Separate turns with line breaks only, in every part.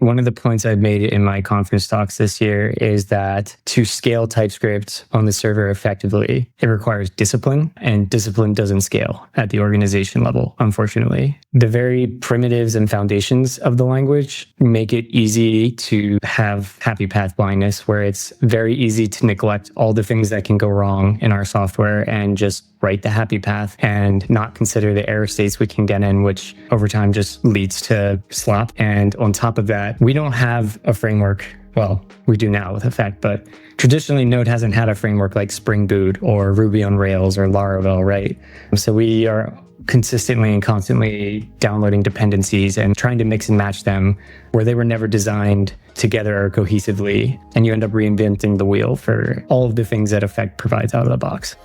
One of the points I've made in my conference talks this year is that to scale TypeScript on the server effectively, it requires discipline, and discipline doesn't scale at the organization level, unfortunately. The very primitives and foundations of the language make it easy to have happy path blindness, where it's very easy to neglect all the things that can go wrong in our software and just write the happy path and not consider the error states we can get in, which over time just leads to slop. And on top of that, we don't have a framework. Well, we do now with Effect, but traditionally Node hasn't had a framework like Spring Boot or Ruby on Rails or Laravel, right? So we are consistently and constantly downloading dependencies and trying to mix and match them where they were never designed together or cohesively. And you end up reinventing the wheel for all of the things that Effect provides out of the box.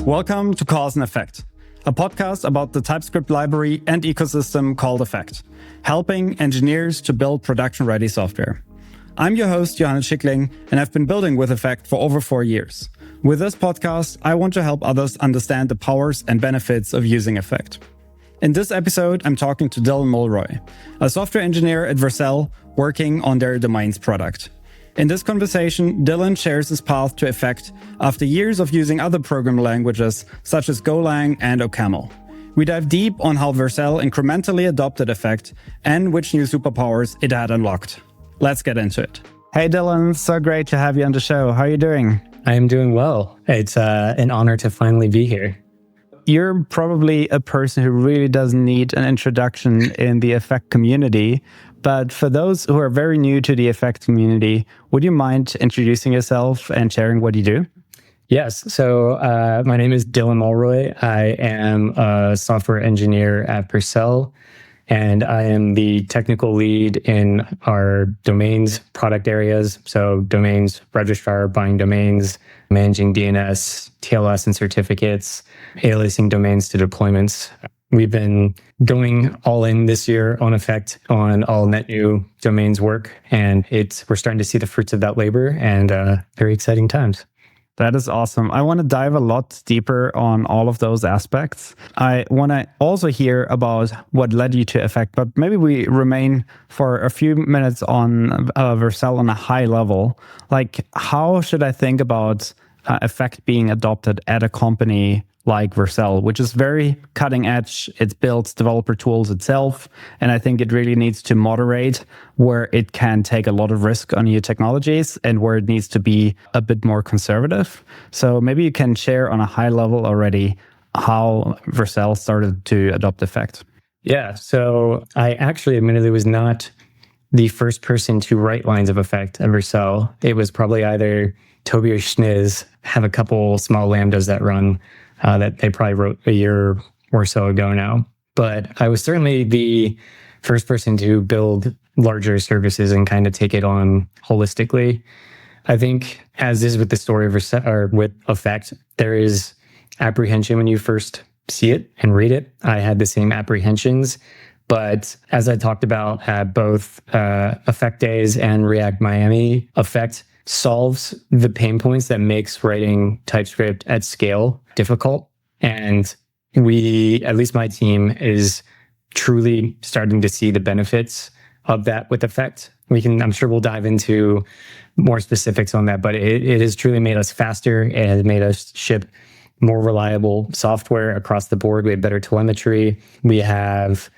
Welcome to Cause and Effect, a podcast about the TypeScript library and ecosystem called Effect, helping engineers to build production-ready software. I'm your host, Johannes Schickling, and I've been building with Effect for over 4 years. With this podcast, I want to help others understand the powers and benefits of using Effect. In this episode, I'm talking to Dillon Mulroy, a software engineer at Vercel working on their domains product. In this conversation, Dillon shares his path to Effect after years of using other programming languages such as Golang and OCaml. We dive deep on how Vercel incrementally adopted Effect and which new superpowers it had unlocked. Let's get into it. Hey Dillon, so great to have you on the show. How are you doing?
I am doing well. It's an honor to finally be here.
You're probably a person who really doesn't need an introduction in the Effect community. But for those who are very new to the Effect community, would you mind introducing yourself and sharing what you do?
Yes. So my name is Dillon Mulroy. I am a software engineer at Vercel, and I am the technical lead in our domains product areas. So domains registrar, buying domains, managing DNS, TLS and certificates, aliasing domains to deployments. We've been going all in this year on Effect on all net new domains work, and we're starting to see the fruits of that labor, and very exciting times.
That is awesome. I want to dive a lot deeper on all of those aspects. I want to also hear about what led you to Effect, but maybe we remain for a few minutes on Vercel on a high level. Like, how should I think about Effect being adopted at a company like Vercel, which is very cutting edge? It builds developer tools itself. And I think it really needs to moderate where it can take a lot of risk on new technologies and where it needs to be a bit more conservative. So maybe you can share on a high level already how Vercel started to adopt Effect.
Yeah, so I actually admittedly was not the first person to write lines of Effect at Vercel. It was probably either Toby or Schniz have a couple small lambdas that run that they probably wrote a year or so ago now. But I was certainly the first person to build larger services and kind of take it on holistically. I think, as is with the story of with Effect, there is apprehension when you first see it and read it. I had the same apprehensions. But as I talked about at both Effect Days and React Miami, Effect solves the pain points that makes writing TypeScript at scale difficult. And we, at least my team, is truly starting to see the benefits of that with Effect. I'm sure we'll dive into more specifics on that, but it has truly made us faster. It has made us ship more reliable software across the board. We have better telemetry. We have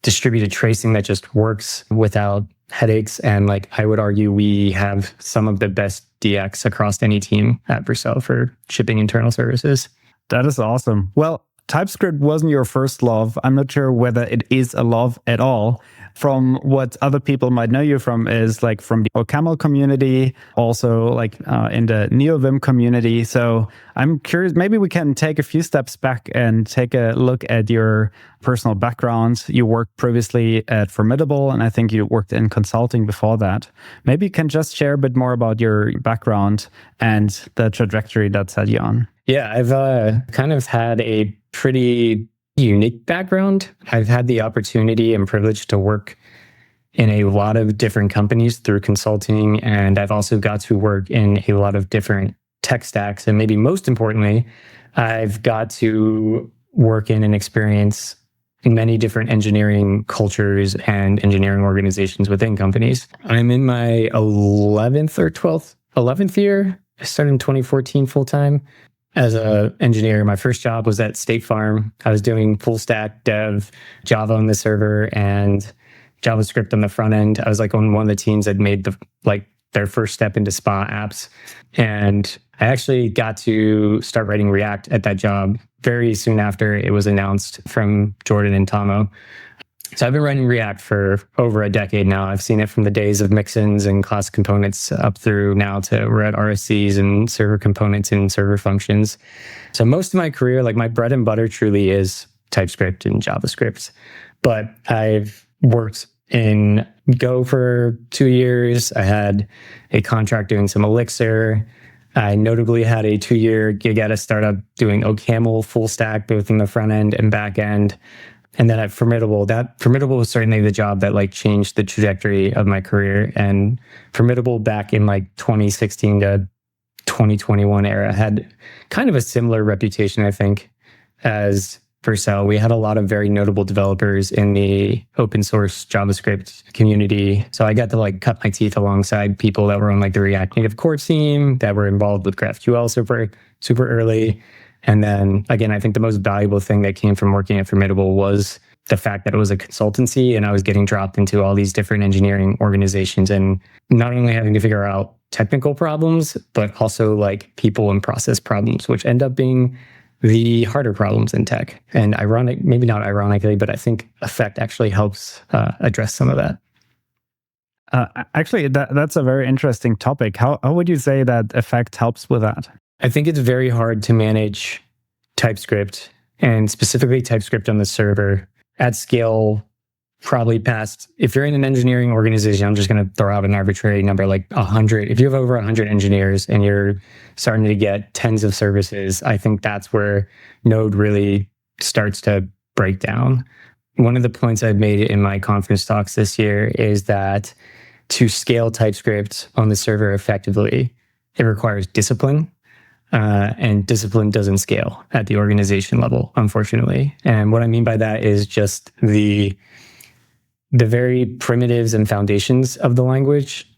distributed tracing that just works without headaches. And I would argue we have some of the best DX across any team at Vercel for shipping internal services.
That is awesome. Well, TypeScript wasn't your first love. I'm not sure whether it is a love at all. From what other people might know you from is from the OCaml community, also in the NeoVim community. So I'm curious, maybe we can take a few steps back and take a look at your personal background. You worked previously at Formidable, and I think you worked in consulting before that. Maybe you can just share a bit more about your background and the trajectory that set you on.
Yeah, I've kind of had a pretty unique background. I've had the opportunity and privilege to work in a lot of different companies through consulting, and I've also got to work in a lot of different tech stacks. And maybe most importantly, I've got to work in and experience many different engineering cultures and engineering organizations within companies. I'm in my 11th year. I started in 2014 full-time as an engineer. My first job was at State Farm. I was doing full stack dev, Java on the server and JavaScript on the front end. I was like on one of the teams that made their first step into spa apps. And I actually got to start writing React at that job very soon after it was announced from Jordan and Tomo. So I've been writing React for over a decade now. I've seen it from the days of mixins and class components up through now to we're at RSCs and server components and server functions. So most of my career, like my bread and butter truly is TypeScript and JavaScript. But I've worked in Go for 2 years. I had a contract doing some Elixir. I notably had a 2-year gig at a startup doing OCaml full stack, both in the front end and back end. And then at Formidable, Formidable was certainly the job that like changed the trajectory of my career. And Formidable back in like 2016 to 2021 era had kind of a similar reputation, I think, as Vercel. We had a lot of very notable developers in the open source JavaScript community. So I got to like cut my teeth alongside people that were on like the React Native core team, that were involved with GraphQL super early. And then again, I think the most valuable thing that came from working at Formidable was the fact that it was a consultancy and I was getting dropped into all these different engineering organizations and not only having to figure out technical problems, but also like people and process problems, which end up being the harder problems in tech. And maybe not ironically, but I think Effect actually helps address some of that.
Actually, that's a very interesting topic. How would you say that Effect helps with that?
I think it's very hard to manage TypeScript and specifically TypeScript on the server at scale, probably past, if you're in an engineering organization, I'm just going to throw out an arbitrary number, like 100. If you have over 100 engineers and you're starting to get tens of services, I think that's where Node really starts to break down. One of the points I've made in my conference talks this year is that to scale TypeScript on the server effectively, it requires discipline. And discipline doesn't scale at the organization level, unfortunately. And what I mean by that is just the very primitives and foundations of the language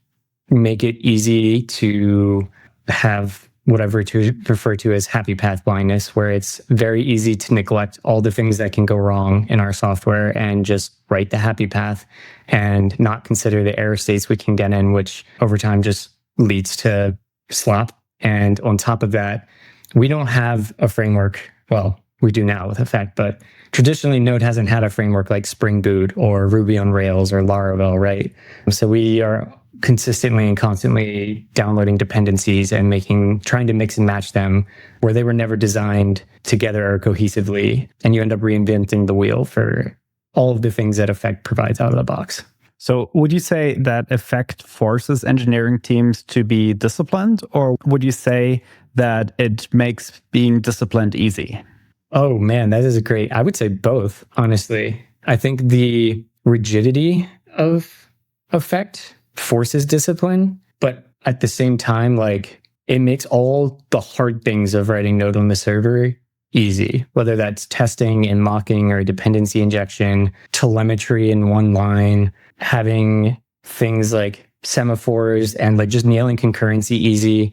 make it easy to have what I've referred to as happy path blindness, where it's very easy to neglect all the things that can go wrong in our software and just write the happy path and not consider the error states we can get in, which over time just leads to slop. And on top of that, we don't have a framework. Well, we do now with Effect, but traditionally Node hasn't had a framework like Spring Boot or Ruby on Rails or Laravel, right? So we are consistently and constantly downloading dependencies and trying to mix and match them where they were never designed together or cohesively. And you end up reinventing the wheel for all of the things that Effect provides out of the box.
So would you say that Effect forces engineering teams to be disciplined, or would you say that it makes being disciplined easy?
Oh man, I would say both, honestly. I think the rigidity of Effect forces discipline, but at the same time, like it makes all the hard things of writing Node on the server easy, whether that's testing and mocking or dependency injection, telemetry in one line, having things like semaphores and like just nailing concurrency easy.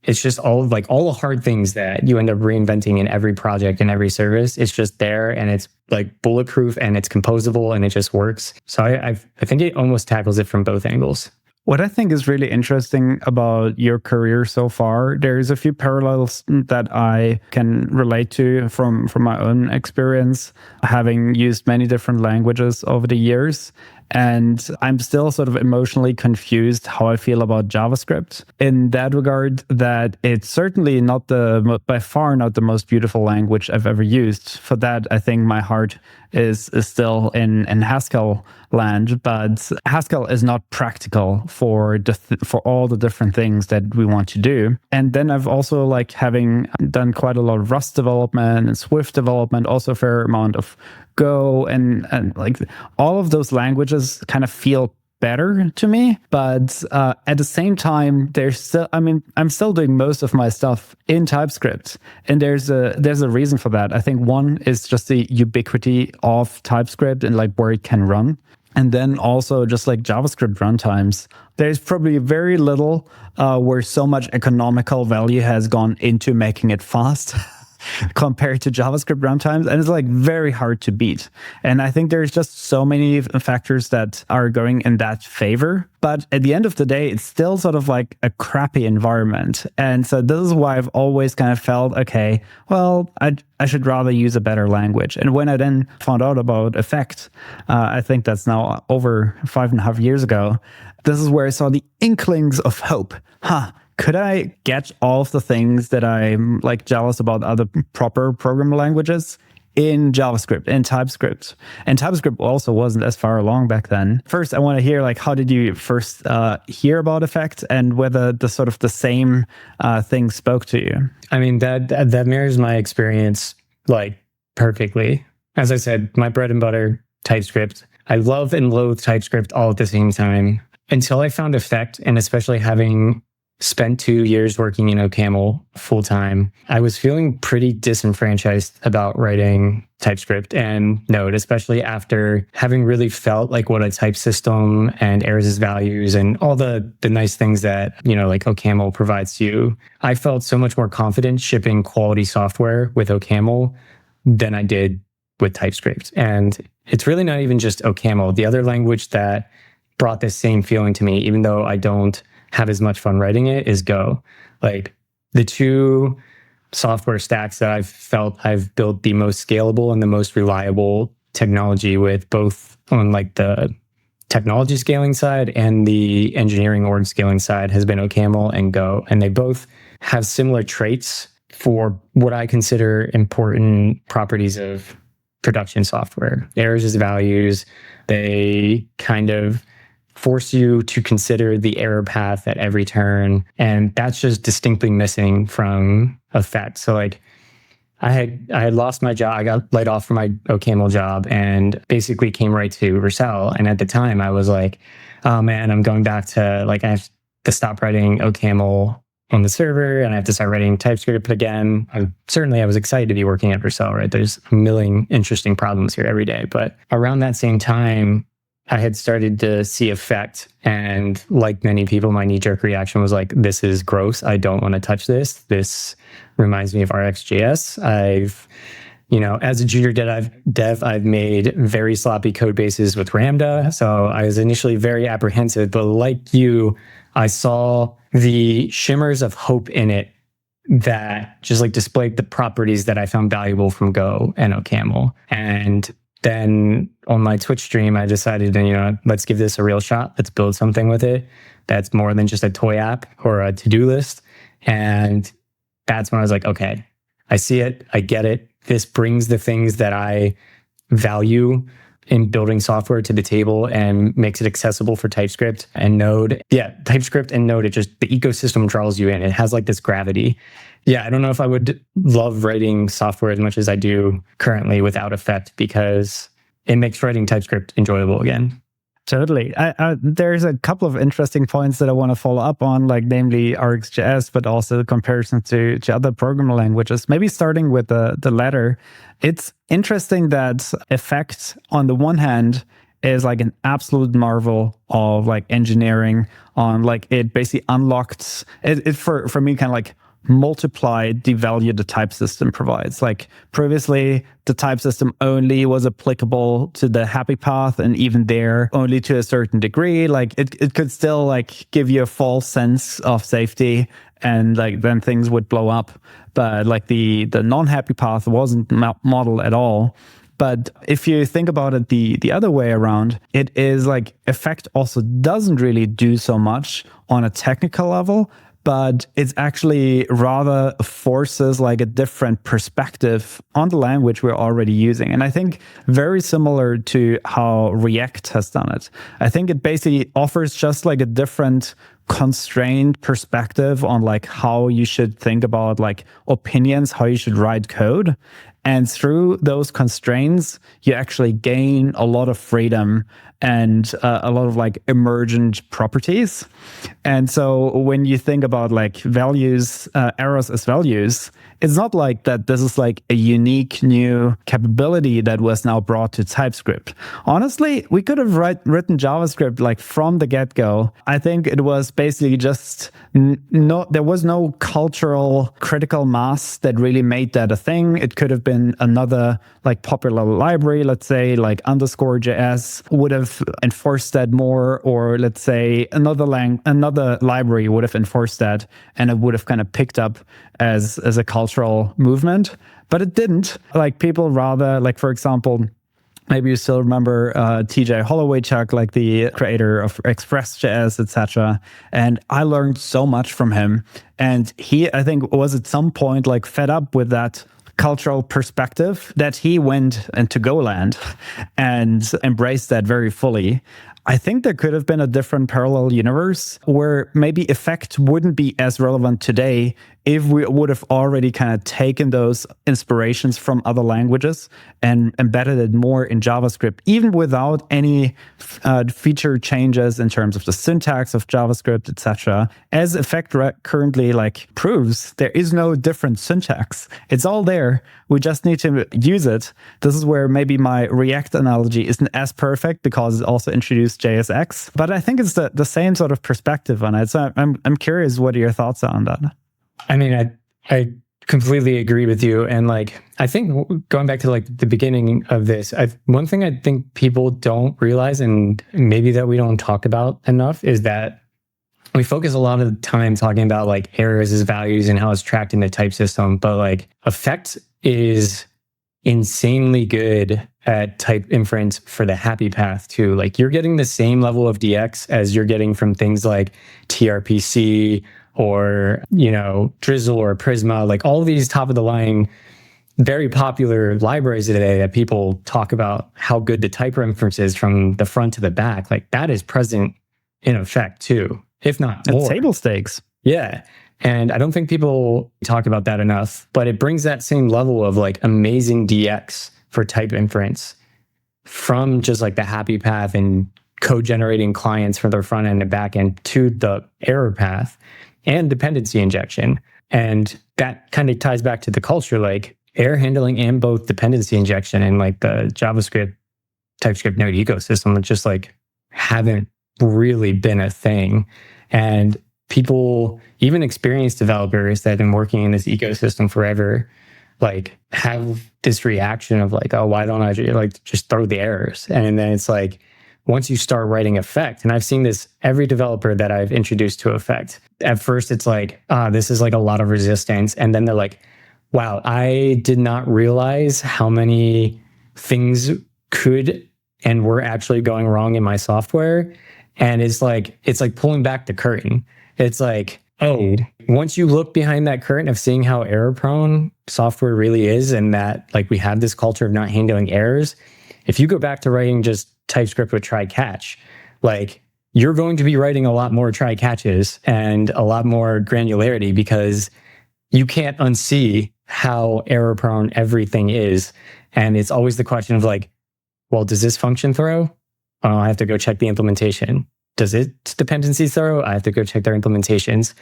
It's just all the hard things that you end up reinventing in every project and every service. It's just there and it's like bulletproof and it's composable and it just works. So I think it almost tackles it from both angles.
What I think is really interesting about your career so far, there's a few parallels that I can relate to from my own experience, having used many different languages over the years. And I'm still sort of emotionally confused how I feel about JavaScript in that regard, that it's certainly by far not the most beautiful language I've ever used. For that, I think my heart is still in Haskell land, but Haskell is not practical for all the different things that we want to do. And then I've also having done quite a lot of Rust development and Swift development, also a fair amount of Go and like all of those languages kind of feel better to me. But at the same time, I'm still doing most of my stuff in TypeScript. And there's a reason for that. I think one is just the ubiquity of TypeScript and like where it can run. And then also just like JavaScript runtimes. There's probably very little where so much economical value has gone into making it fast compared to JavaScript runtimes. And it's like very hard to beat. And I think there's just so many factors that are going in that favor. But at the end of the day, it's still sort of like a crappy environment. And so this is why I've always kind of felt, okay, well, I should rather use a better language. And when I then found out about Effect, I think that's now over 5.5 years ago, this is where I saw the inklings of hope. Could I get all of the things that I'm like jealous about other proper programming languages in JavaScript, in TypeScript? And TypeScript also wasn't as far along back then. First, I want to hear like, how did you first hear about Effect and whether the sort of the same thing spoke to you?
I mean, that mirrors my experience like perfectly. As I said, my bread and butter, TypeScript. I love and loathe TypeScript all at the same time until I found Effect, and especially having spent 2 years working in OCaml full time, I was feeling pretty disenfranchised about writing TypeScript and Node, especially after having really felt like what a type system and errors as values and all the nice things that, like OCaml provides to you. I felt so much more confident shipping quality software with OCaml than I did with TypeScript. And it's really not even just OCaml. The other language that brought this same feeling to me, even though I don't have as much fun writing it, is Go. Like the two software stacks that I've felt I've built the most scalable and the most reliable technology with, both on like the technology scaling side and the engineering org scaling side, has been OCaml and Go. And they both have similar traits for what I consider important properties of production software. Errors as values, they kind of force you to consider the error path at every turn. And that's just distinctly missing from Effect. So like I had lost my job. I got laid off from my OCaml job and basically came right to Vercel. And at the time I was like, oh man, I'm going back to like, I have to stop writing OCaml on the server and I have to start writing TypeScript again. I was excited to be working at Vercel, right? There's a million interesting problems here every day. But around that same time, I had started to see Effect, and like many people, my knee-jerk reaction was like, this is gross. I don't want to touch this. This reminds me of RxJS. As a junior dev, I've made very sloppy code bases with Ramda. So I was initially very apprehensive, but like you, I saw the shimmers of hope in it that just like displayed the properties that I found valuable from Go and OCaml. And then on my Twitch stream, I decided, let's give this a real shot. Let's build something with it that's more than just a toy app or a to-do list. And that's when I was like, okay, I see it. I get it. This brings the things that I value in building software to the table and makes it accessible for TypeScript and Node. Yeah, TypeScript and Node, the ecosystem draws you in. It has like this gravity. Yeah, I don't know if I would love writing software as much as I do currently without Effect, because it makes writing TypeScript enjoyable again.
Totally. There's a couple of interesting points that I want to follow up on, like namely RxJS, but also the comparison to other programming languages. Maybe starting with the latter. It's interesting that Effect, on the one hand, is like an absolute marvel of like engineering on like it basically unlocked it for me kind of like multiplied the value the type system provides. Like previously, the type system only was applicable to the happy path, and even there, only to a certain degree. Like it could still like give you a false sense of safety, and like then things would blow up. But like the non-happy path wasn't modeled at all. But if you think about it the other way around, it is like Effect also doesn't really do so much on a technical level, but it's actually rather forces like a different perspective on the language we're already using. And I think very similar to how React has done it. I think it basically offers just like a different constrained perspective on like how you should think about like opinions, how you should write code. And through those constraints, you actually gain a lot of freedom and a lot of like emergent properties. And so when you think about like values, errors as values, it's not like that this is like a unique new capability that was now brought to TypeScript. Honestly, we could have written JavaScript like from the get-go. I think it was basically just there was no cultural critical mass that really made that a thing. It could have been another like popular library, let's say like _JS would have enforced that more, or let's say another library would have enforced that, and it would have kind of picked up as a cultural movement. But it didn't. Like people rather, like for example, maybe you still remember TJ Holloway-Chuck, like the creator of RxJS, etc. And I learned so much from him. And he, I think, was at some point like fed up with that cultural perspective that he went into Goland and embraced that very fully. I think there could have been a different parallel universe where maybe effect wouldn't be as relevant today if we would have already kind of taken those inspirations from other languages and embedded it more in JavaScript, even without any feature changes in terms of the syntax of JavaScript, etc. As effect currently like proves, there is no different syntax. It's all there. We just need to use it. This is where maybe my React analogy isn't as perfect because it also introduced JSX, but I think it's the same sort of perspective on it. So I'm curious what your thoughts are on that.
I mean, I completely agree with you. And like, I think going back to like the beginning of this, one thing I think people don't realize, and maybe that we don't talk about enough, is that we focus a lot of the time talking about like errors as values and how it's tracked in the type system. But like effect is insanely good at type inference for the happy path too. Like you're getting the same level of DX as you're getting from things like TRPC or, Drizzle or Prisma, like all these top of the line, very popular libraries today that people talk about how good the type inference is from the front to the back. Like that is present in effect too, if not more.
It's table stakes.
Yeah. And I don't think people talk about that enough, but it brings that same level of like amazing DX for type inference from just like the happy path and code generating clients for their front end and back end to the error path and dependency injection. And that kind of ties back to the culture, like error handling and both dependency injection and like the JavaScript, TypeScript Node ecosystem just like haven't really been a thing. And people, even experienced developers that have been working in this ecosystem forever, like have this reaction of like, oh, why don't I just throw the errors? And then it's like, once you start writing effect, and I've seen this every developer that I've introduced to effect, at first it's like, this is like a lot of resistance. And then they're like, wow, I did not realize how many things could and were actually going wrong in my software. And it's like pulling back the curtain. It's like, oh, once you look behind that curtain of seeing how error prone software really is, and that like we have this culture of not handling errors, if you go back to writing just TypeScript with try catch, like you're going to be writing a lot more try catches and a lot more granularity because you can't unsee how error prone everything is. And it's always the question of like, well, does this function throw? Oh, I have to go check the implementation. Does its dependencies throw? I have to go check their implementations.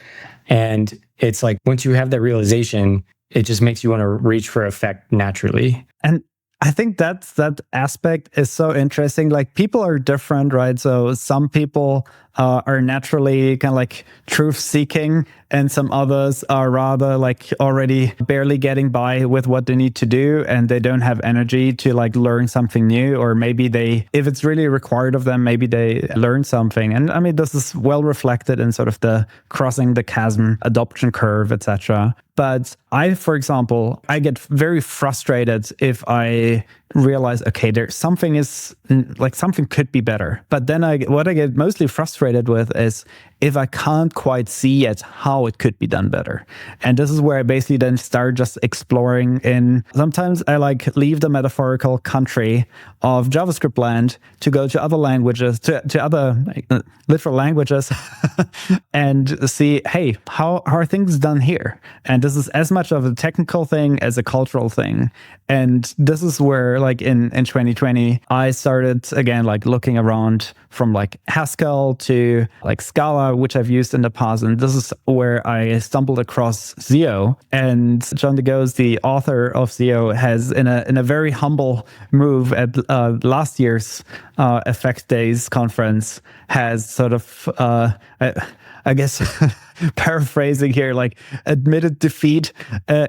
And it's like, once you have that realization, it just makes you want to reach for effect naturally.
And I think that aspect is so interesting. Like people are different, right? So some people are naturally kind of like truth seeking, and some others are rather like already barely getting by with what they need to do, and they don't have energy to like learn something new, or maybe if it's really required of them, maybe they learn something. And I mean, this is well reflected in sort of the crossing the chasm adoption curve, etc. But for example, I get very frustrated if I realize, okay, there's something could be better. But then what I get mostly frustrated with is if I can't quite see yet how it could be done better. And this is where I basically then start just exploring in, sometimes I like leave the metaphorical country of JavaScript land to go to other languages, to other literal languages and see, hey, how are things done here? And this is as much of a technical thing as a cultural thing. And this is where like in 2020, I started again, like looking around from like Haskell to like Scala, which I've used in the past. And this is where I stumbled across Zio. And John DeGoes, the author of Zio, has in a very humble move at last year's Effect Days conference has sort of, I guess, paraphrasing here, like admitted defeat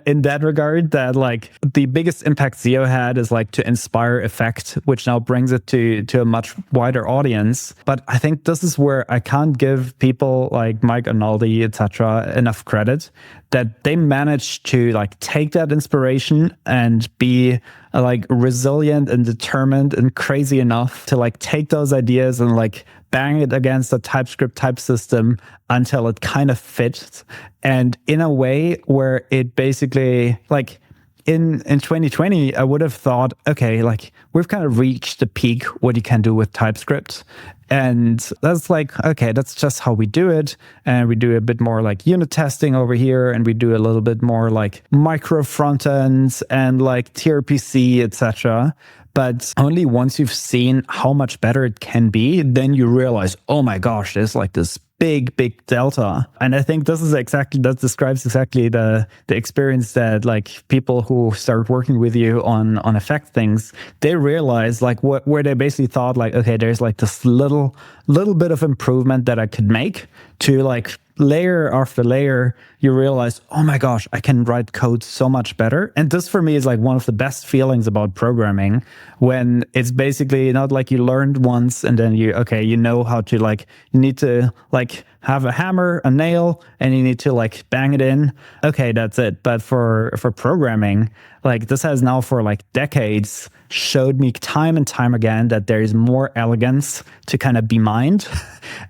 in that regard, that like the biggest impact Zio had is like to inspire Effect, which now brings it to a much wider audience. But I think this is where I can't give people like Mike Arnoldi, etc., enough credit that they managed to like take that inspiration and be like resilient and determined and crazy enough to like take those ideas and like bang it against a TypeScript type system until it kind of fits. And in a way where it basically like in 2020, I would have thought, okay, like we've kind of reached the peak what you can do with TypeScript. And that's like, okay, that's just how we do it. And we do a bit more like unit testing over here. And we do a little bit more like micro front ends and like TRPC, etc. But only once you've seen how much better it can be, then you realize, oh my gosh, there's like this big delta. And I think this is that describes exactly the experience that like people who start working with you on Effect things, they realize like where they basically thought like, okay, there's like this little bit of improvement that I could make, to like layer after layer, you realize, oh my gosh, I can write code so much better. And this for me is like one of the best feelings about programming, when it's basically not like you learned once and then you know how to like, you need to like have a hammer, a nail, and you need to like bang it in. Okay, that's it. But for programming, like this has now for like decades showed me time and time again that there is more elegance to kind of be mined.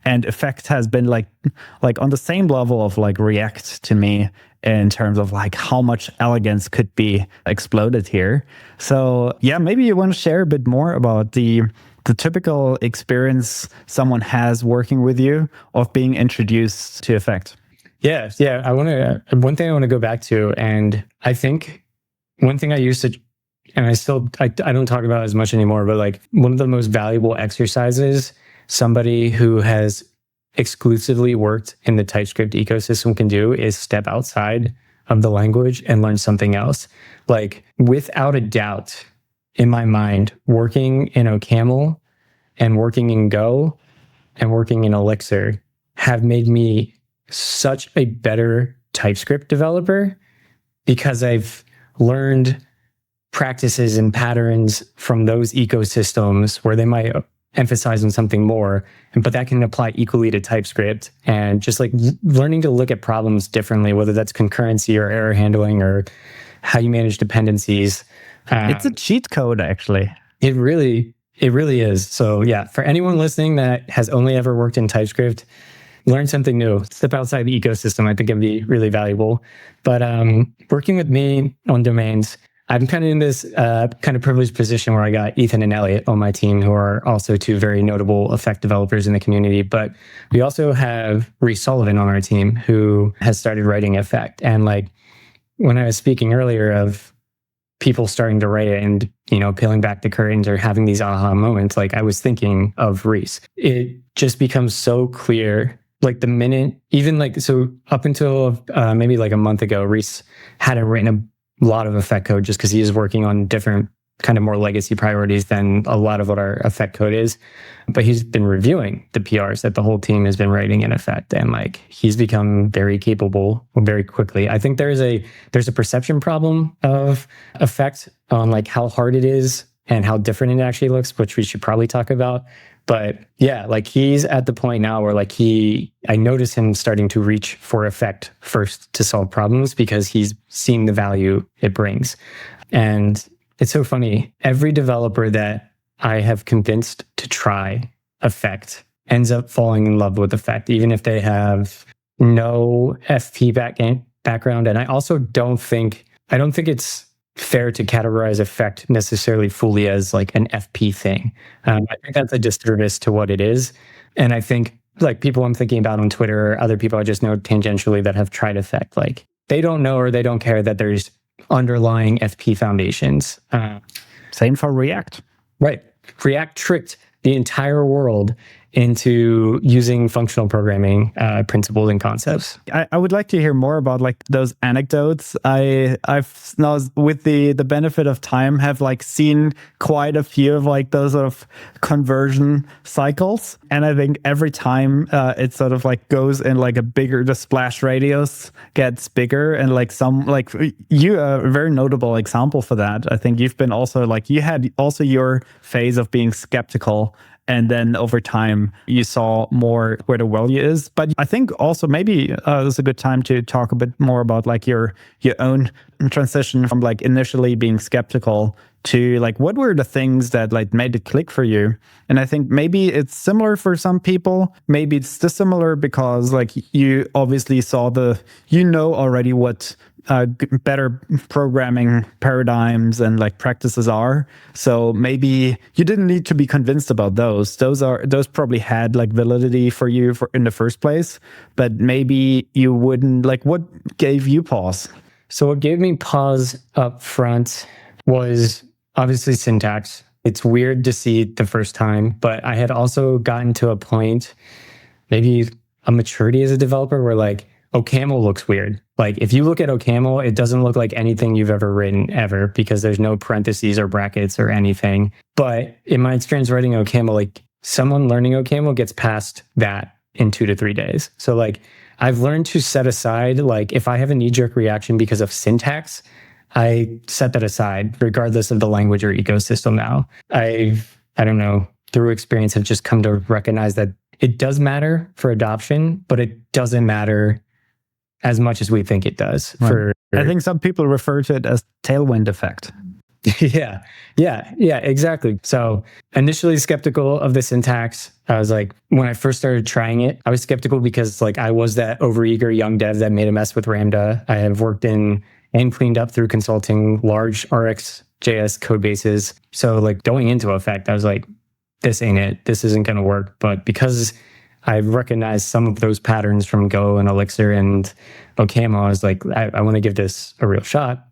And Effect has been like on the same level of like React to me in terms of like how much elegance could be exploded here. So yeah, maybe you want to share a bit more about the typical experience someone has working with you of being introduced to Effect.
Yeah. One thing I want to go back to, and I think one thing I used to, and I don't talk about it as much anymore, but like one of the most valuable exercises somebody who has exclusively worked in the TypeScript ecosystem can do is step outside of the language and learn something else. Like without a doubt, in my mind, working in OCaml and working in Go and working in Elixir have made me such a better TypeScript developer, because I've learned practices and patterns from those ecosystems where they might emphasize on something more, but that can apply equally to TypeScript. And just like learning to look at problems differently, whether that's concurrency or error handling or how you manage dependencies.
It's a cheat code, actually.
It really is. So yeah, for anyone listening that has only ever worked in TypeScript, learn something new. Step outside the ecosystem. I think it'd be really valuable. But working with me on domains, I'm kind of in this kind of privileged position where I got Ethan and Elliot on my team, who are also two very notable Effect developers in the community. But we also have Reese Sullivan on our team, who has started writing Effect. And like when I was speaking earlier of people starting to write it and, peeling back the curtains or having these aha moments, like I was thinking of Reese. It just becomes so clear. Like the minute, even like, so up until maybe like a month ago, Reese hadn't written a lot of Effect code just because he is working on different kind of more legacy priorities than a lot of what our Effect code is. But he's been reviewing the PRs that the whole team has been writing in Effect, and like he's become very capable very quickly. I think there's a perception problem of Effect on like how hard it is and how different it actually looks, which we should probably talk about. But yeah, like he's at the point now where like I notice him starting to reach for Effect first to solve problems because he's seeing the value it brings. And it's so funny. Every developer that I have convinced to try Effect ends up falling in love with effect, even if they have no FP background. And I also don't think it's fair to categorize effect necessarily fully as like an FP thing. I think that's a disservice to what it is. And I think like people I'm thinking about on Twitter or other people I just know tangentially that have tried effect, like they don't know or they don't care that there's underlying FP foundations.
Same for React.
Right. React tricked the entire world into using functional programming principles and concepts.
I would like to hear more about like those anecdotes. I've now, with the benefit of time, have like seen quite a few of like those sort of conversion cycles, and I think every time it sort of like goes in like a bigger, the splash radius gets bigger, and like some like you are a very notable example for that. I think you've been also like you had also your phase of being skeptical. And then over time, you saw more where the value is. But I think also maybe it's a good time to talk a bit more about like your own transition from like initially being skeptical to like what were the things that like made it click for you. And I think maybe it's similar for some people. Maybe it's dissimilar because like you obviously saw already what better programming paradigms and like practices are. So maybe you didn't need to be convinced about those. Those probably had like validity for you in the first place, but maybe you wouldn't like what gave you pause?
So what gave me pause up front was obviously syntax. It's weird to see it the first time, but I had also gotten to a point, maybe a maturity as a developer where like, OCaml looks weird. Like if you look at OCaml, it doesn't look like anything you've ever written ever because there's no parentheses or brackets or anything. But in my experience writing OCaml, like someone learning OCaml gets past that in 2 to 3 days. So like I've learned to set aside, like if I have a knee-jerk reaction because of syntax, I set that aside regardless of the language or ecosystem now. I don't know, through experience have just come to recognize that it does matter for adoption, but it doesn't matter as much as we think it does.
Right. I think some people refer to it as tailwind effect.
Yeah, exactly. So initially skeptical of the syntax. I was like, when I first started trying it, I was skeptical because like I was that overeager young dev that made a mess with Ramda. I have worked in and cleaned up through consulting large RxJS code bases. So like going into effect, I was like, this ain't it. This isn't going to work. But because I recognized some of those patterns from Go and Elixir and OCaml, I was like, I want to give this a real shot.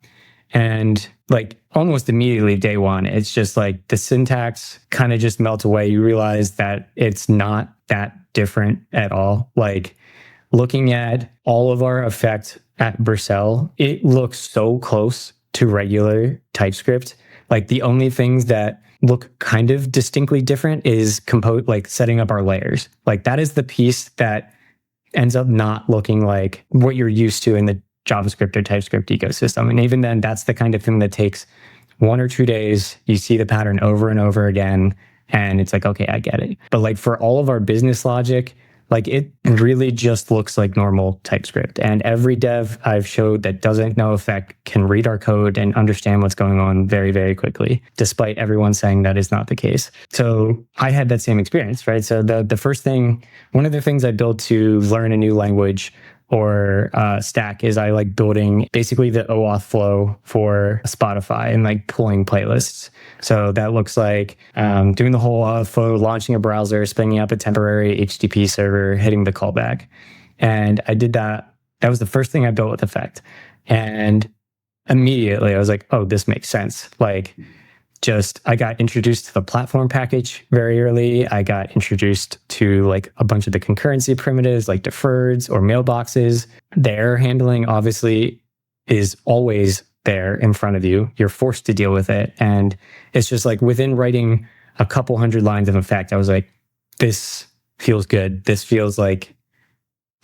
And like almost immediately day one, it's just like the syntax kind of just melts away. You realize that it's not that different at all. Like looking at all of our effect at Vercel, it looks so close to regular TypeScript. Like the only things that look kind of distinctly different is like setting up our layers. Like that is the piece that ends up not looking like what you're used to in the JavaScript or TypeScript ecosystem. And even then, that's the kind of thing that takes 1 or 2 days. You see the pattern over and over again, and it's like, okay, I get it. But like for all of our business logic, like it really just looks like normal TypeScript. And every dev I've showed that doesn't know effect can read our code and understand what's going on very, very quickly, despite everyone saying that is not the case. So I had that same experience, right? So the first thing, one of the things I built to learn a new language or stack is I like building basically the OAuth flow for Spotify and like pulling playlists. So that looks like doing the whole OAuth flow, launching a browser, spinning up a temporary HTTP server, hitting the callback. And I did that. That was the first thing I built with Effect. And immediately I was like, oh, this makes sense. Like I got introduced to the platform package very early. I got introduced to like a bunch of the concurrency primitives like deferreds or mailboxes. The error handling obviously is always there in front of you. You're forced to deal with it. And it's just like within writing a couple hundred lines of Effect, I was like, this feels good. This feels like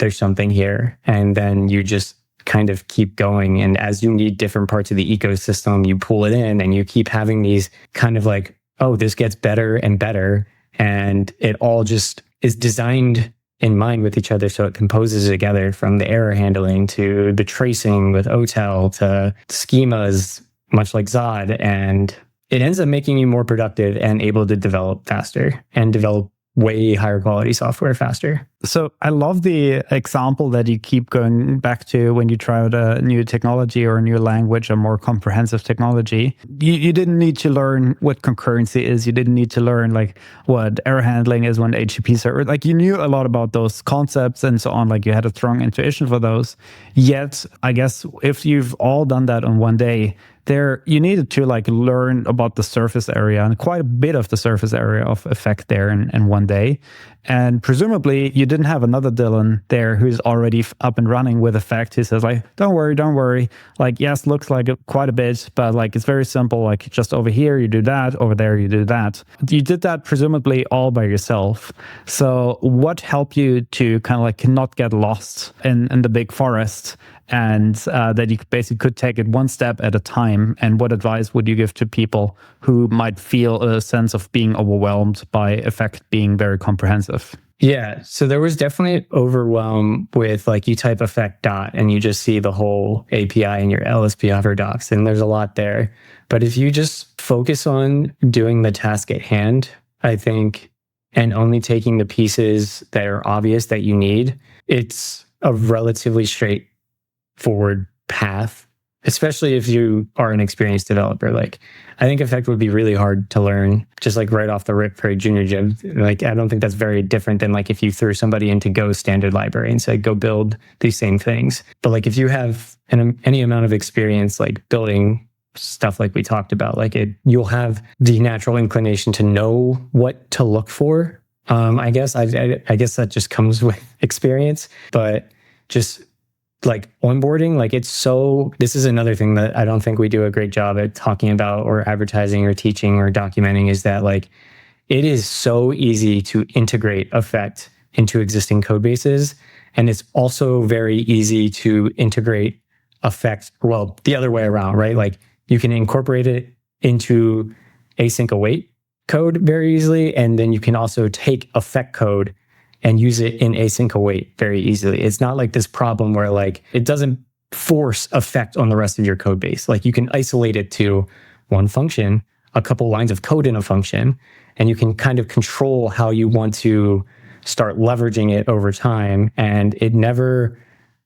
there's something here. And then you just kind of keep going. And as you need different parts of the ecosystem, you pull it in and you keep having these kind of like, oh, this gets better and better. And it all just is designed in mind with each other. So it composes together from the error handling to the tracing with OTel to schemas, much like Zod. And it ends up making you more productive and able to develop faster and develop way higher quality software faster.
So I love the example that you keep going back to when you try out a new technology or a new language, a more comprehensive technology. You didn't need to learn what concurrency is. You didn't need to learn like what error handling is when HTTP server. Like you knew a lot about those concepts and so on. Like you had a strong intuition for those. Yet, I guess if you've all done that on one day, you needed to like learn about the surface area and quite a bit of the surface area of effect there in one day. And presumably you didn't have another Dillon there who's already up and running with effect. He says like, don't worry. Like, yes, looks like quite a bit, but like it's very simple. Like just over here, you do that, over there, you do that. You did that presumably all by yourself. So what helped you to kind of like not get lost in the big forest? And that you basically could take it one step at a time. And what advice would you give to people who might feel a sense of being overwhelmed by effect being very comprehensive?
Yeah, so there was definitely overwhelm with like you type effect dot and you just see the whole API in your LSP hover docs, and there's a lot there. But if you just focus on doing the task at hand, I think, and only taking the pieces that are obvious that you need, it's a relatively straightforward path, especially if you are an experienced developer. Like, I think effect would be really hard to learn just like right off the rip for a junior dev. Like, I don't think that's very different than like if you threw somebody into Go standard library and said, go build these same things. But like if you have any amount of experience like building stuff like we talked about, like you'll have the natural inclination to know what to look for. I guess that just comes with experience, but just like onboarding, like this is another thing that I don't think we do a great job at talking about or advertising or teaching or documenting, is that like it is so easy to integrate effect into existing code bases. And it's also very easy to integrate effect, well, the other way around, right? Like you can incorporate it into async await code very easily. And then you can also take effect code and use it in async await very easily. It's not like this problem where like it doesn't force effect on the rest of your code base. Like you can isolate it to one function, a couple lines of code in a function, and you can kind of control how you want to start leveraging it over time. And it never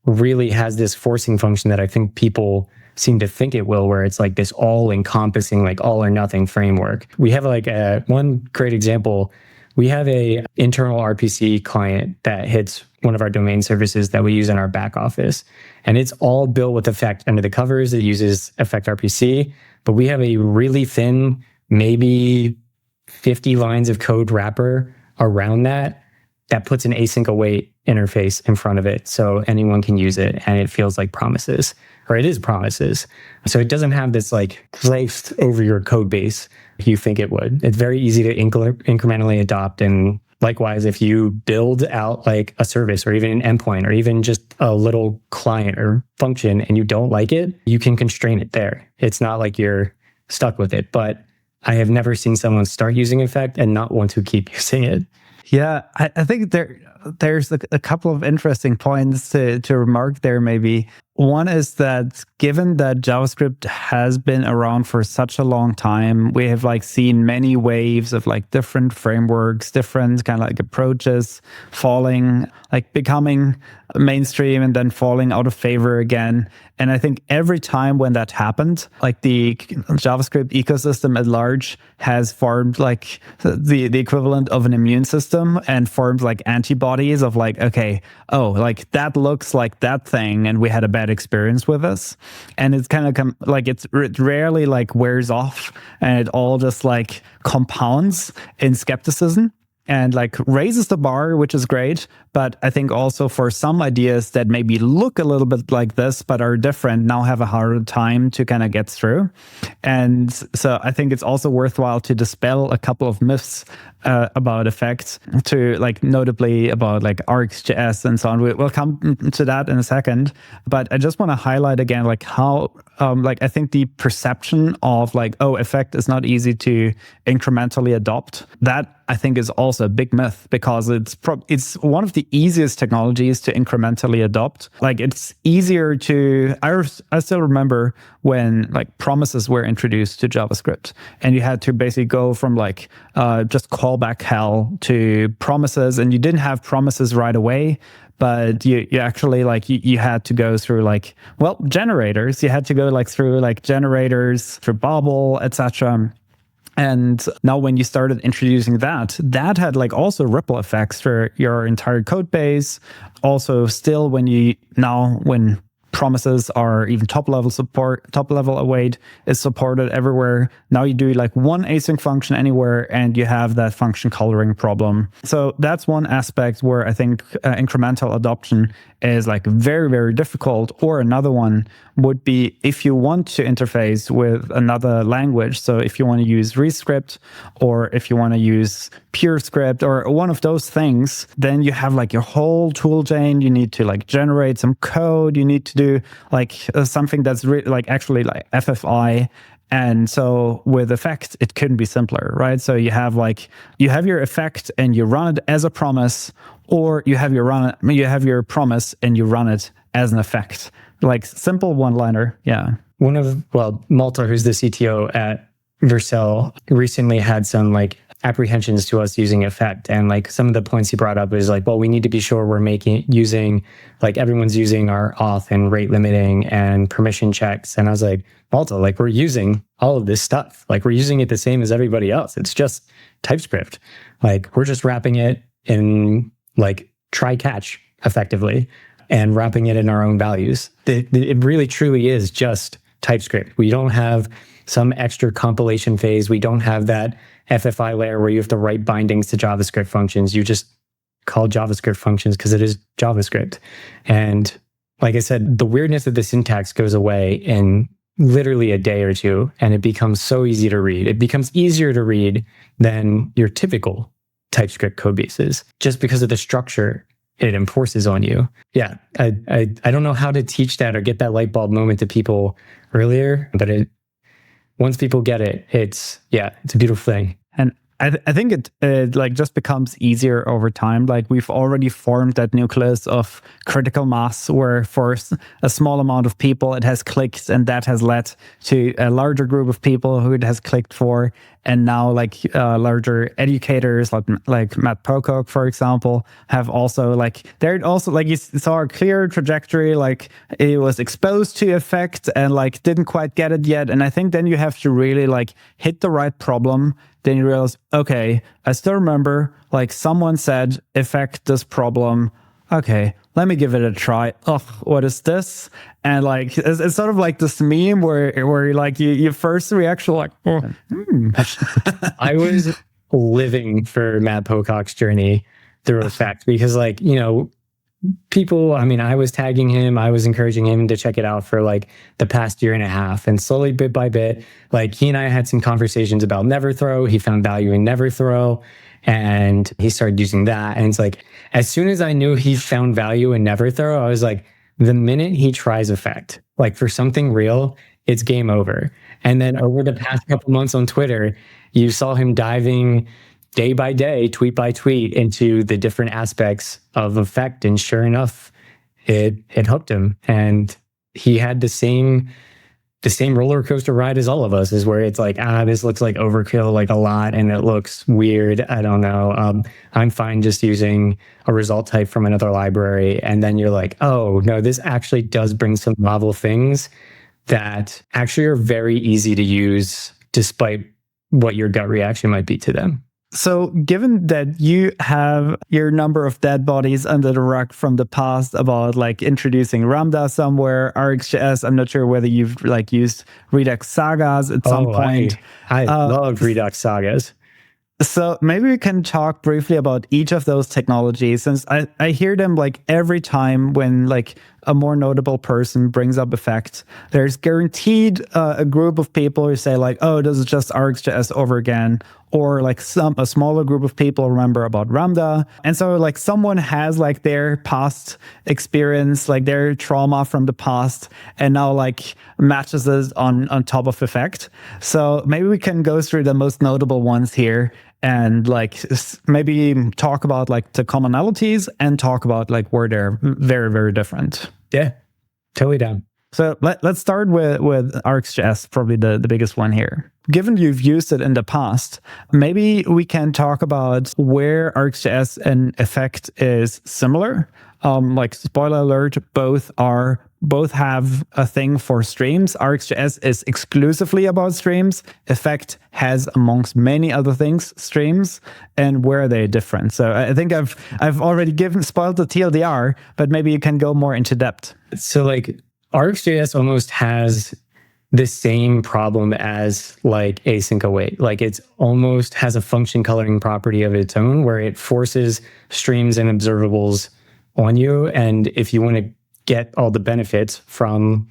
really has this forcing function that I think people seem to think it will, where it's like this all-encompassing, like all or nothing framework. We have like one great example. We have a internal RPC client that hits one of our domain services that we use in our back office. And it's all built with effect under the covers. It uses effect RPC, but we have a really thin, maybe 50 lines of code wrapper around that puts an async await interface in front of it so anyone can use it, and it feels like promises, or it is promises. So it doesn't have this like placed over your code base if you think it would. It's very easy to incrementally adopt. And likewise, if you build out like a service or even an endpoint or even just a little client or function and you don't like it, you can constrain it there. It's not like you're stuck with it. But I have never seen someone start using effect and not want to keep using it.
Yeah, I think there's a couple of interesting points to remark there maybe. One is that given that JavaScript has been around for such a long time, we have like seen many waves of like different frameworks, different kind of like approaches falling, like becoming mainstream and then falling out of favor again. And I think every time when that happened, like the JavaScript ecosystem at large has formed like the equivalent of an immune system and formed like antibodies of like, okay, oh, like that looks like that thing and we had a bad experience with us. And it's kind of like it rarely like wears off, and it all just like compounds in skepticism and like raises the bar, which is great. But I think also for some ideas that maybe look a little bit like this, but are different, now have a harder time to kind of get through. And so I think it's also worthwhile to dispel a couple of myths about effects, to like notably about like RxJS and so on. We'll come to that in a second. But I just want to highlight again, like how, like I think the perception of like, oh, effect is not easy to incrementally adopt, that I think is also a big myth, because it's one of the easiest technologies to incrementally adopt. Like it's easier to, I still remember when like promises were introduced to JavaScript, and you had to basically go from like just call fallback hell to promises, and you didn't have promises right away, but you actually like you had to go through like, well, generators. You had to go like through like generators, through Babel, etc. And now when you started introducing that had like also ripple effects for your entire code base. Also still when promises are even top level await is supported everywhere. Now you do like one async function anywhere and you have that function coloring problem. So that's one aspect where I think incremental adoption is like very, very difficult. Or another one would be if you want to interface with another language. So if you want to use Rescript or if you want to use PureScript or one of those things, then you have like your whole tool chain. You need to like generate some code. You need to do like something that's like actually like FFI. And so with effect, it couldn't be simpler, right? So you have your effect and you run it as a promise, or you have your promise and you run it as an effect. Like simple one-liner, yeah.
Malta, who's the CTO at Vercel, recently had some like apprehensions to us using effect. And like some of the points he brought up is like, well, we need to be sure we're everyone's using our auth and rate limiting and permission checks. And I was like, Malta, like we're using all of this stuff. Like we're using it the same as everybody else. It's just TypeScript. Like we're just wrapping it in like try catch effectively and wrapping it in our own values. It really truly is just TypeScript. We don't have some extra compilation phase. We don't have that FFI layer where you have to write bindings to JavaScript functions. You just call JavaScript functions because it is JavaScript. And like I said, the weirdness of the syntax goes away in literally a day or two, and it becomes so easy to read. It becomes easier to read than your typical TypeScript code bases, just because of the structure it enforces on you. Yeah, I don't know how to teach that or get that light bulb moment to people earlier, but once people get it, it's a beautiful thing.
And I think it like just becomes easier over time. Like we've already formed that nucleus of critical mass where for a small amount of people it has clicked, and that has led to a larger group of people who it has clicked for. And now like larger educators like Matt Pocock, for example, have also like, they're also like, you saw a clear trajectory, like it was exposed to effect and like didn't quite get it yet. And I think then you have to really like hit the right problem. Then you realize, okay, I still remember like someone said effect this problem. Okay, let me give it a try. Oh, what is this? And like it's sort of like this meme where like your first reaction like,
I was living for Matt Pocock's journey through effect because like, you know, people, I mean, I was tagging him, I was encouraging him to check it out for like the past year and a half. And slowly, bit by bit, like he and I had some conversations about Neverthrow. He found value in Neverthrow and he started using that. And it's like, as soon as I knew he found value in Neverthrow, I was like, the minute he tries effect, like for something real, it's game over. And then over the past couple months on Twitter, you saw him diving day by day, tweet by tweet into the different aspects of effect. And sure enough, it hooked him. And he had the same roller coaster ride as all of us, is where it's like, this looks like overkill, like a lot, and it looks weird. I don't know. I'm fine just using a result type from another library. And then you're like, oh no, this actually does bring some novel things that actually are very easy to use despite what your gut reaction might be to them.
So given that you have your number of dead bodies under the rug from the past about like introducing Ramda somewhere, RxJS, I'm not sure whether you've like used Redux sagas at some point.
I love Redux sagas.
So maybe we can talk briefly about each of those technologies, since I hear them like every time when like a more notable person brings up effect. There's guaranteed a group of people who say like, oh, this is just RxJS over again. Or like a smaller group of people remember about Ramda. And so like someone has like their past experience, like their trauma from the past, and now like matches it on top of effect. So maybe we can go through the most notable ones here and like maybe talk about like the commonalities and talk about like where they're very, very different.
Yeah, totally down.
So let's start with RxJS, probably the biggest one here. given you've used it in the past, maybe we can talk about where RxJS and Effect is similar. Like spoiler alert, both have a thing for streams. RxJS is exclusively about streams. Effect has, amongst many other things, streams. And where are they different? So I think I've already spoiled the TLDR, but maybe you can go more into depth.
So like RxJS almost has the same problem as like async await. Like it's almost has a function coloring property of its own where it forces streams and observables on you. And if you want to get all the benefits from,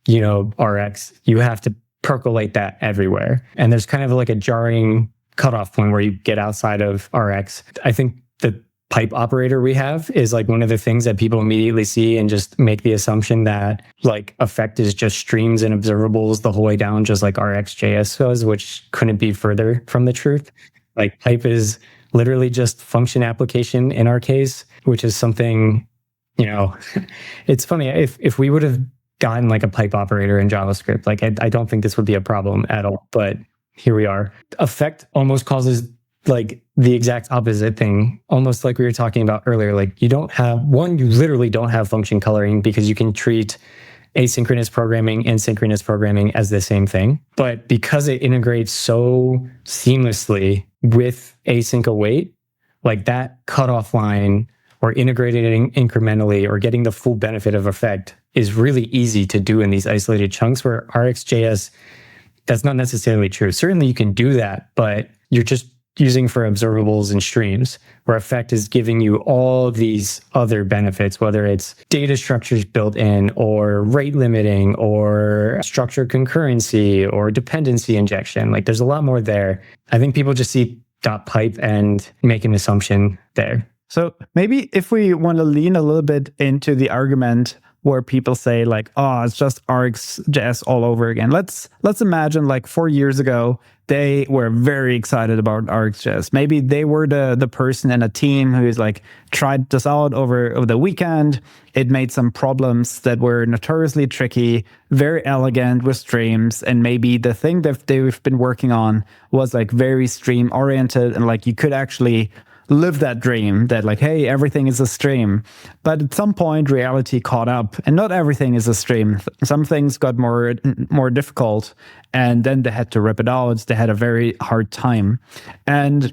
Rx, you have to percolate that everywhere. And there's kind of like a jarring cutoff point where you get outside of Rx. I think the pipe operator we have is like one of the things that people immediately see and just make the assumption that like Effect is just streams and observables the whole way down, just like RxJS was, which couldn't be further from the truth. Like pipe is literally just function application in our case, which is something, it's funny. If we would have gotten like a pipe operator in JavaScript, like I don't think this would be a problem at all, but here we are. Effect almost causes like the exact opposite thing, almost like we were talking about earlier. Like you literally don't have function coloring because you can treat asynchronous programming and synchronous programming as the same thing. But because it integrates so seamlessly with async await, like that cutoff line or integrating it incrementally or getting the full benefit of Effect is really easy to do in these isolated chunks where RxJS, that's not necessarily true. Certainly you can do that, but you're just using for observables and streams, where Effect is giving you all these other benefits, whether it's data structures built in or rate limiting or structured concurrency or dependency injection. Like there's a lot more there. I think people just see .pipe and make an assumption there.
So maybe if we want to lean a little bit into the argument where people say like, oh, it's just RxJS all over again. Let's imagine like 4 years ago, they were very excited about RxJS. Maybe they were the person in a team who's like tried this out over the weekend. It made some problems that were notoriously tricky, very elegant with streams. And maybe the thing that they've been working on was like very stream oriented. And like you could actually live that dream that like, hey, everything is a stream. But at some point, reality caught up and not everything is a stream. Some things got more difficult and then they had to rip it out. They had a very hard time. And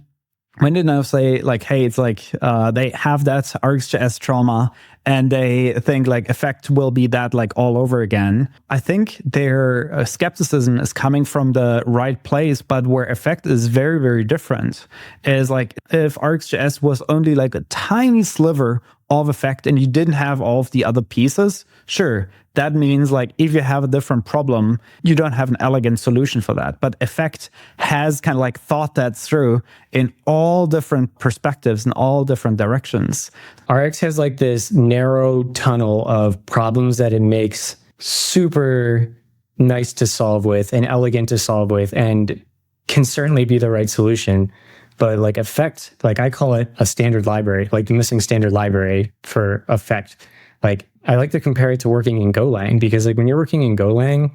when they now say like, hey, it's like they have that RxJS trauma and they think like Effect will be that like all over again. I think their skepticism is coming from the right place, but where Effect is very, very different is like if RxJS was only like a tiny sliver of Effect and you didn't have all of the other pieces, sure, that means like if you have a different problem, you don't have an elegant solution for that. But Effect has kind of like thought that through in all different perspectives and all different directions.
Rx has like this narrow tunnel of problems that it makes super nice to solve with and elegant to solve with and can certainly be the right solution. But like Effect, like I call it a standard library, like the missing standard library for Effect. Like I like to compare it to working in Golang because like when you're working in Golang,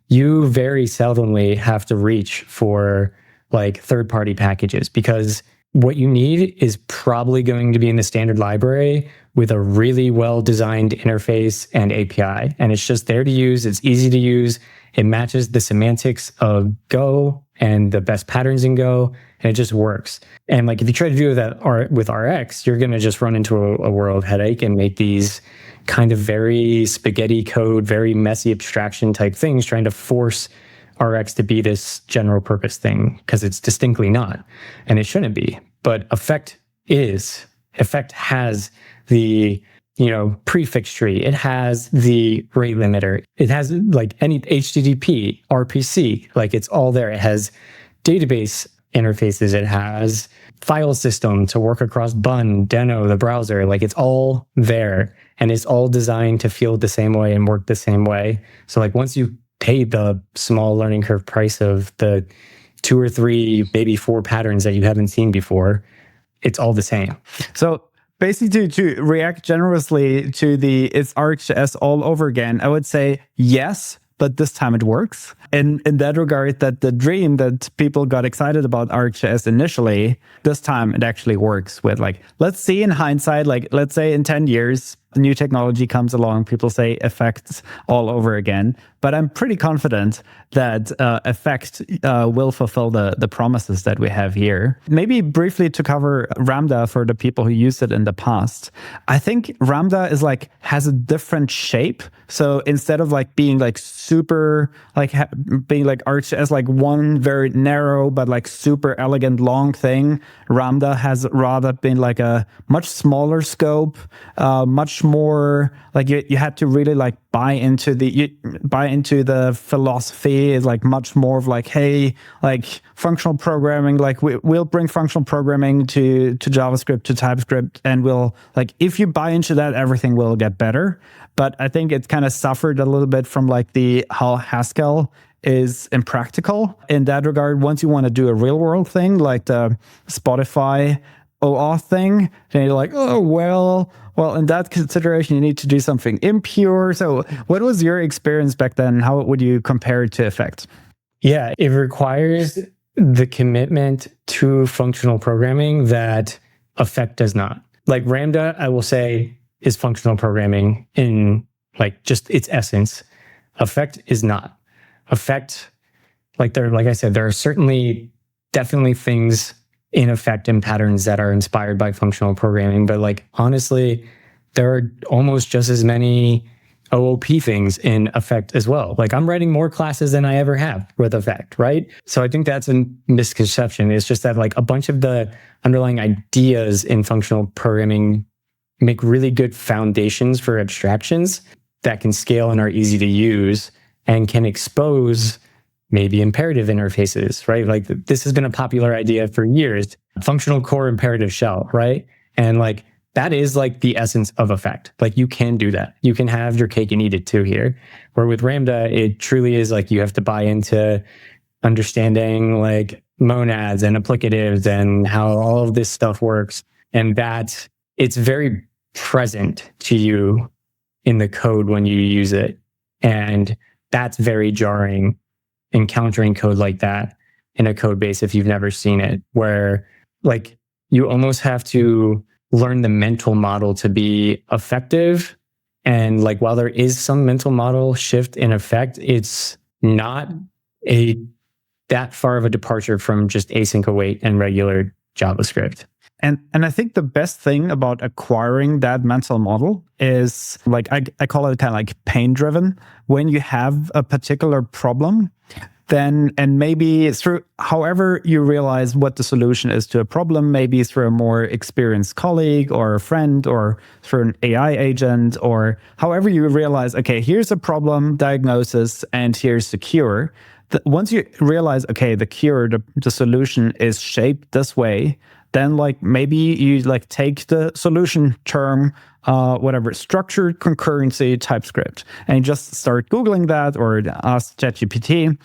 you very seldomly have to reach for like third-party packages because what you need is probably going to be in the standard library with a really well-designed interface and API. And it's just there to use. It's easy to use. It matches the semantics of Go and the best patterns in Go, and it just works. And like if you try to do that with Rx, you're going to just run into a world headache and make these kind of very spaghetti code, very messy abstraction type things, trying to force Rx to be this general purpose thing because it's distinctly not, and it shouldn't be. But Effect has the prefix tree. It has the rate limiter. It has like any HTTP, RPC, like it's all there. It has database interfaces. It has file system to work across Bun, Deno, the browser. Like it's all there and it's all designed to feel the same way and work the same way. So like once you pay the small learning curve price of the 2 or 3, maybe 4 patterns that you haven't seen before, it's all the same.
So basically, to react generously to the it's RxJS all over again, I would say yes, but this time it works. And in that regard, that the dream that people got excited about RxJS initially, this time it actually works with like, let's see in hindsight, like let's say in 10 years, new technology comes along, people say effects all over again. But I'm pretty confident that effect will fulfill the promises that we have here. Maybe briefly to cover Ramda for the people who used it in the past. I think Ramda is like, has a different shape. So instead of like being like super, like being like RxJS, like one very narrow, but like super elegant long thing, Ramda has rather been like a much smaller scope, much more like you had to really like buy into the philosophy. Is like much more of like, hey, like functional programming, like we'll bring functional programming to JavaScript, to TypeScript, and we'll like, if you buy into that, everything will get better. But I think it kind of suffered a little bit from like how Haskell is impractical in that regard. Once you want to do a real world thing like the Spotify OAuth thing, then you're like, oh, well, in that consideration, you need to do something impure. So what was your experience back then? How would you compare it to Effect?
Yeah, it requires the commitment to functional programming that Effect does not. Like Ramda, I will say, is functional programming in like just its essence. Effect is not. Effect, like I said, there are definitely things in Effect and patterns that are inspired by functional programming. But like, honestly, there are almost just as many OOP things in Effect as well. Like I'm writing more classes than I ever have with Effect, right? So I think that's a misconception. It's just that like a bunch of the underlying ideas in functional programming make really good foundations for abstractions that can scale and are easy to use and can expose maybe imperative interfaces, right? Like this has been a popular idea for years, functional core imperative shell, right? And like that is like the essence of Effect. Like you can do that. You can have your cake and eat it too here. Where with Ramda, it truly is like you have to buy into understanding like monads and applicatives and how all of this stuff works. And that it's very present to you in the code when you use it. And that's very jarring, encountering code like that in a code base if you've never seen it, where like you almost have to learn the mental model to be effective. And like while there is some mental model shift in Effect, it's not that far of a departure from just async await and regular JavaScript.
And I think the best thing about acquiring that mental model is like, I call it kind of like pain driven. When you have a particular problem, then, and maybe through however you realize what the solution is to a problem, maybe through a more experienced colleague or a friend or through an AI agent, or however you realize, okay, here's a problem diagnosis and here's the cure. Once you realize, okay, the cure, the solution is shaped this way, then like maybe you like take the solution term, whatever, structured concurrency TypeScript, and you just start Googling that or ask ChatGPT.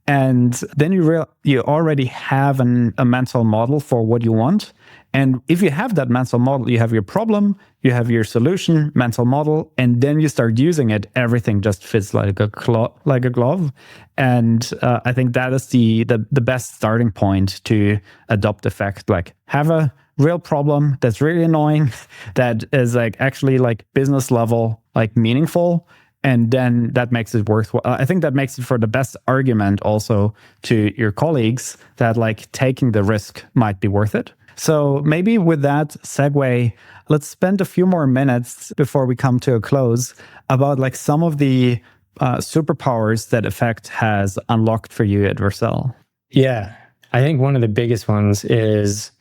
And then you already have a mental model for what you want. And if you have that mental model, you have your problem, you have your solution, mental model, and then you start using it, everything just fits like a glove. And I think that is the best starting point to adopt Effect. Like have a real problem that's really annoying, that is like actually like business level, like meaningful. And then that makes it worthwhile. I think that makes it for the best argument also to your colleagues that like taking the risk might be worth it. So maybe with that segue, let's spend a few more minutes before we come to a close about like some of the superpowers that Effect has unlocked for you at Vercel.
Yeah, I think one of the biggest ones is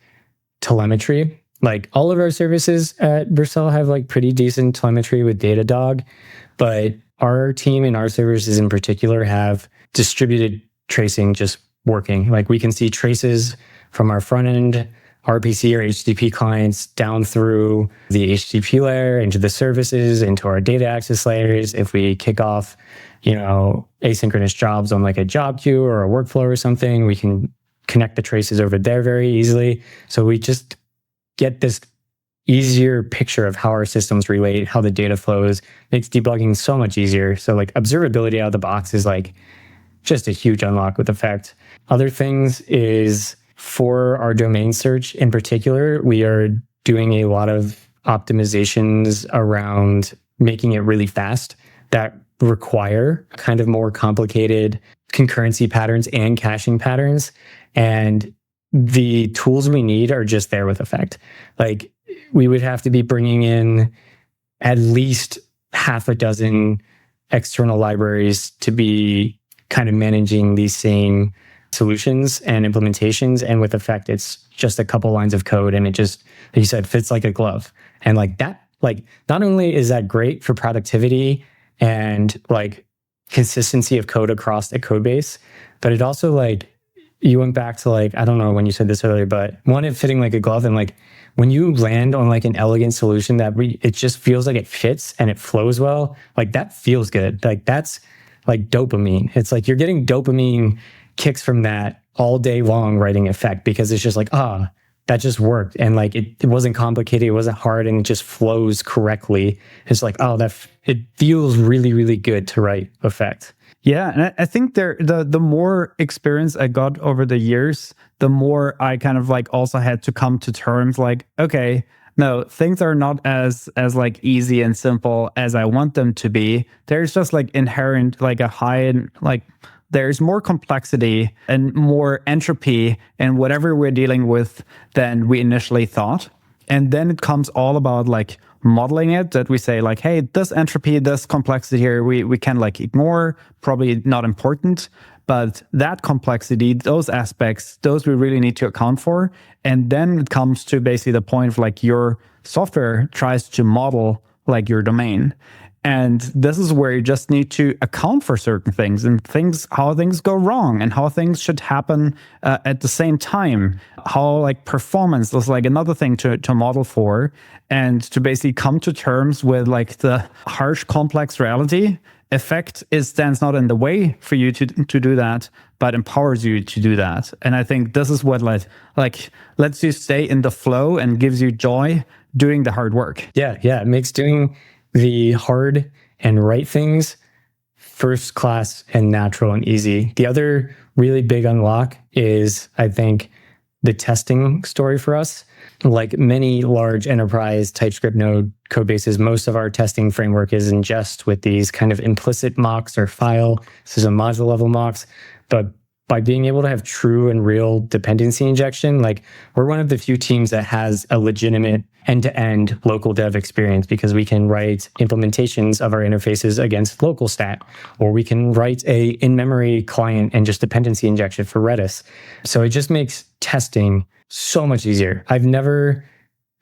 telemetry. Like all of our services at Vercel have like pretty decent telemetry with Datadog, but our team and our services in particular have distributed tracing just working. Like we can see traces from our front end RPC or HTTP clients down through the HTTP layer into the services, into our data access layers. If we kick off, asynchronous jobs on like a job queue or a workflow or something, we can connect the traces over there very easily. So we just get this, easier picture of how our systems relate, how the data flows, makes debugging so much easier. So like observability out of the box is like just a huge unlock with Effect. Other things is for our domain search in particular, we are doing a lot of optimizations around making it really fast that require kind of more complicated concurrency patterns and caching patterns. And the tools we need are just there with Effect. Like we would have to be bringing in at least half a dozen external libraries to be kind of managing these same solutions and implementations. And with Effect, it's just a couple lines of code and it just, like you said, fits like a glove. And like that, like not only is that great for productivity and like consistency of code across the code base, but it also like, you went back to like, I don't know when you said this earlier, but one, it fitting like a glove. And like when you land on like an elegant solution that it just feels like it fits and it flows well, like that feels good. Like that's like dopamine. It's like you're getting dopamine kicks from that all day long writing Effect because it's just like, that just worked. And like, it wasn't complicated. It wasn't hard and it just flows correctly. It's like, it feels really, really good to write Effect.
Yeah, and I think the more experience I got over the years, the more I kind of like also had to come to terms like, okay, no, things are not as like easy and simple as I want them to be. There's just like inherent like a high like there's more complexity and more entropy in whatever we're dealing with than we initially thought. And then it comes all about like modeling it, that we say like, hey, this entropy, this complexity here, we can like ignore, probably not important, but that complexity, those aspects, those we really need to account for. And then it comes to basically the point of like your software tries to model like your domain. And this is where you just need to account for certain things and how things go wrong and how things should happen at the same time. How like performance is like another thing to model for, and to basically come to terms with like the harsh, complex reality. Effect stands not in the way for you to do that, but empowers you to do that. And I think this is what like lets you stay in the flow and gives you joy doing the hard work.
Yeah. It makes doing the hard and right things first class and natural and easy. The other really big unlock is, I think, the testing story for us. Like many large enterprise TypeScript node code bases, most of our testing framework is in jest with these kind of implicit mocks or file. This is a module level mocks. But by being able to have true and real dependency injection, like we're one of the few teams that has a legitimate end-to-end local dev experience, because we can write implementations of our interfaces against local stat, or we can write a in-memory client and just dependency injection for Redis. So it just makes testing so much easier. I've never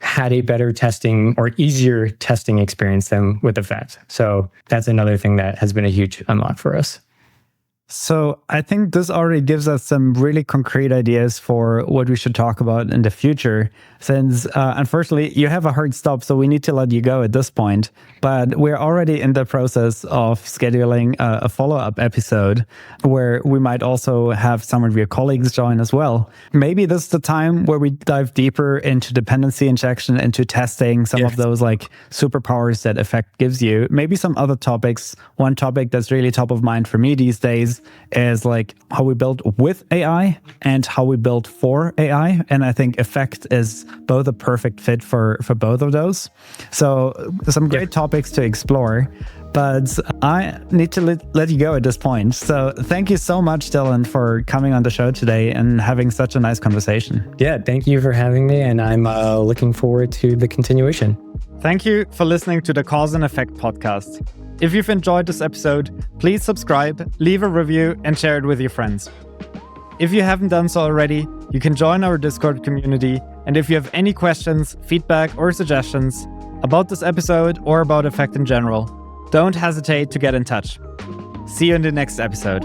had a better testing or easier testing experience than with Effect. So that's another thing that has been a huge unlock for us.
So I think this already gives us some really concrete ideas for what we should talk about in the future, since unfortunately you have a hard stop, so we need to let you go at this point. But we're already in the process of scheduling a follow-up episode where we might also have some of your colleagues join as well. Maybe this is the time where we dive deeper into dependency injection, into testing some of those like superpowers that Effect gives you. Maybe some other topics. One topic that's really top of mind for me these days is like how we build with AI and how we build for AI. And I think Effect is both a perfect fit for both of those. So some great topics to explore, but I need to let you go at this point. So thank you so much, Dillon, for coming on the show today and having such a nice conversation.
Yeah, thank you for having me. And I'm looking forward to the continuation.
Thank you for listening to the Cause and Effect podcast. If you've enjoyed this episode, please subscribe, leave a review, and share it with your friends. If you haven't done so already, you can join our Discord community. And if you have any questions, feedback, or suggestions about this episode or about Effect in general, don't hesitate to get in touch. See you in the next episode.